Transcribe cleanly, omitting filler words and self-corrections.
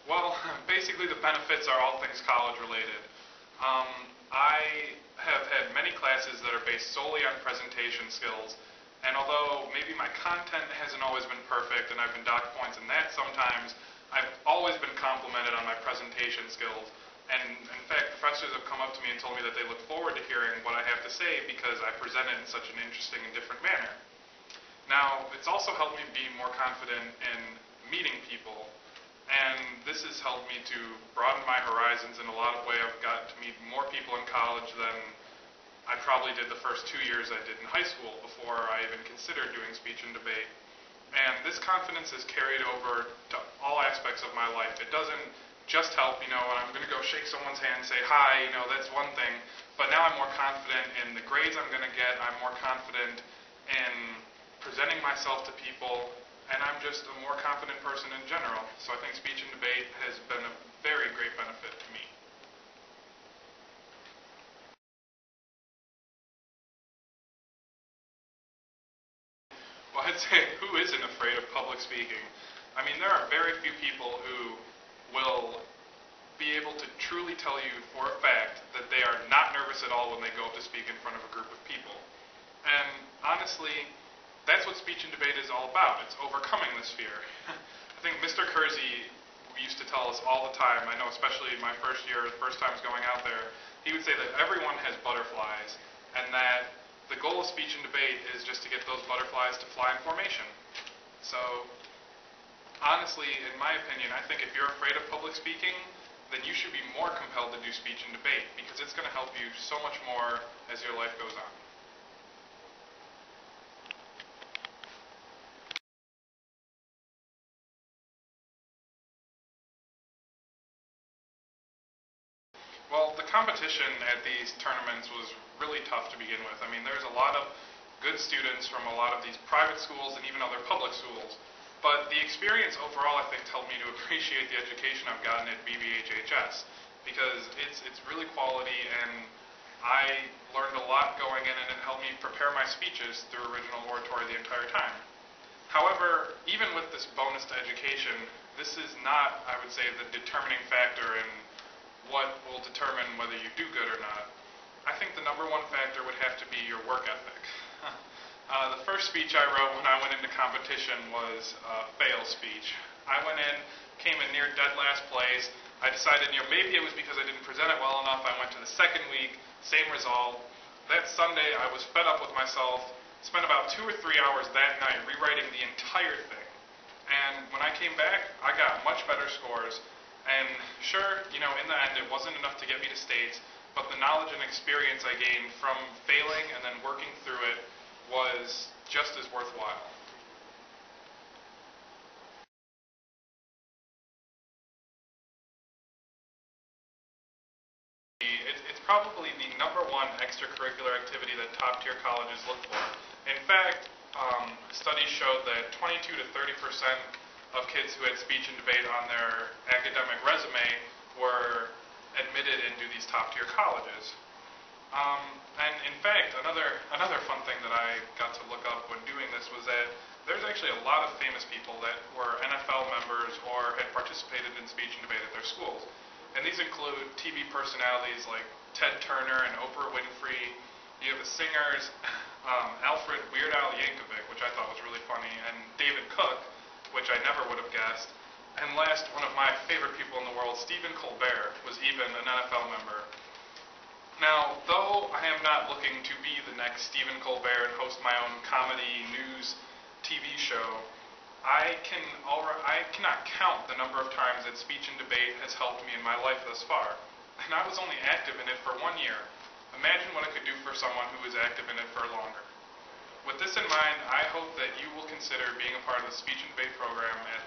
Well, basically the benefits are all things college related. Um, I have had many classes that are based solely on presentation skills, and although maybe my content hasn't always been perfect and I've been docked points in that sometimes, I've always been complimented on my presentation skills. And in fact, professors have come up to me and told me that they look forward to hearing what I have to say because I present it in such an interesting and different manner. Now, it's also helped me be more confident in meeting people, and this has helped me to broaden my horizons in a lot of ways. I've got to meet more people in college than I probably did the first 2 years I did in high school before I even considered doing speech and debate. And this confidence is carried over to all aspects of my life. It doesn't just help, when I'm going to go shake someone's hand and say hi, that's one thing. But now I'm more confident in the grades I'm going to get. I'm more confident in presenting myself to people, and I'm just a more confident person in general. So I think speech and debate has been a very great benefit to me. Well, I'd say, who isn't afraid of public speaking? I mean, there are very few people who will be able to truly tell you for a fact that they are not nervous at all when they go up to speak in front of a group of people. And honestly, that's what speech and debate is all about. It's overcoming this fear. I think Mr. Kersey used to tell us all the time, I know especially my first year, first times going out there, he would say that everyone has butterflies, and that the goal of speech and debate is just to get those butterflies to fly in formation. So, honestly, in my opinion, I think if you're afraid of public speaking, then you should be more compelled to do speech and debate, because it's going to help you so much more as your life goes on. Well, the competition at these tournaments was really tough to begin with. I mean, there's a lot of good students from a lot of these private schools and even other public schools. But the experience overall, I think, helped me to appreciate the education I've gotten at BBHHS, because it's really quality, and I learned a lot going in, and it helped me prepare my speeches through original oratory the entire time. However, even with this bonus to education, this is not, I would say, the determining factor in what will determine whether you do good or not. I think the number one factor would have to be your work ethic. The first speech I wrote when I went into competition was a fail speech. I went in, came in near dead last place. I decided, maybe it was because I didn't present it well enough. I went to the second week, same result. That Sunday, I was fed up with myself, spent about 2 or 3 hours that night rewriting the entire thing. And when I came back, I got much better scores. And sure, in the end, it wasn't enough to get me to states, but the knowledge and experience I gained from failing and then working through it was just as worthwhile. It's probably the number one extracurricular activity that top-tier colleges look for. In fact, studies showed that 22 to 30% of kids who had speech and debate on their academic resume were admitted into these top-tier colleges. And in fact, another fun thing that I got to look up when doing this was that there's actually a lot of famous people that were NFL members or had participated in speech and debate at their schools. And these include TV personalities like Ted Turner and Oprah Winfrey. You have the singers Alfred Weird Al Yankovic, which I thought was really funny, and David Cook, which I never would have guessed. And last, one of my favorite people in the world, Stephen Colbert, was even an NFL member. Now, though I am not looking to be the next Stephen Colbert and host my own comedy news TV show, I cannot count the number of times that speech and debate has helped me in my life thus far. And I was only active in it for 1 year. Imagine what it could do for someone who is active in it for longer. With this in mind, I hope that you will consider being a part of the speech and debate program at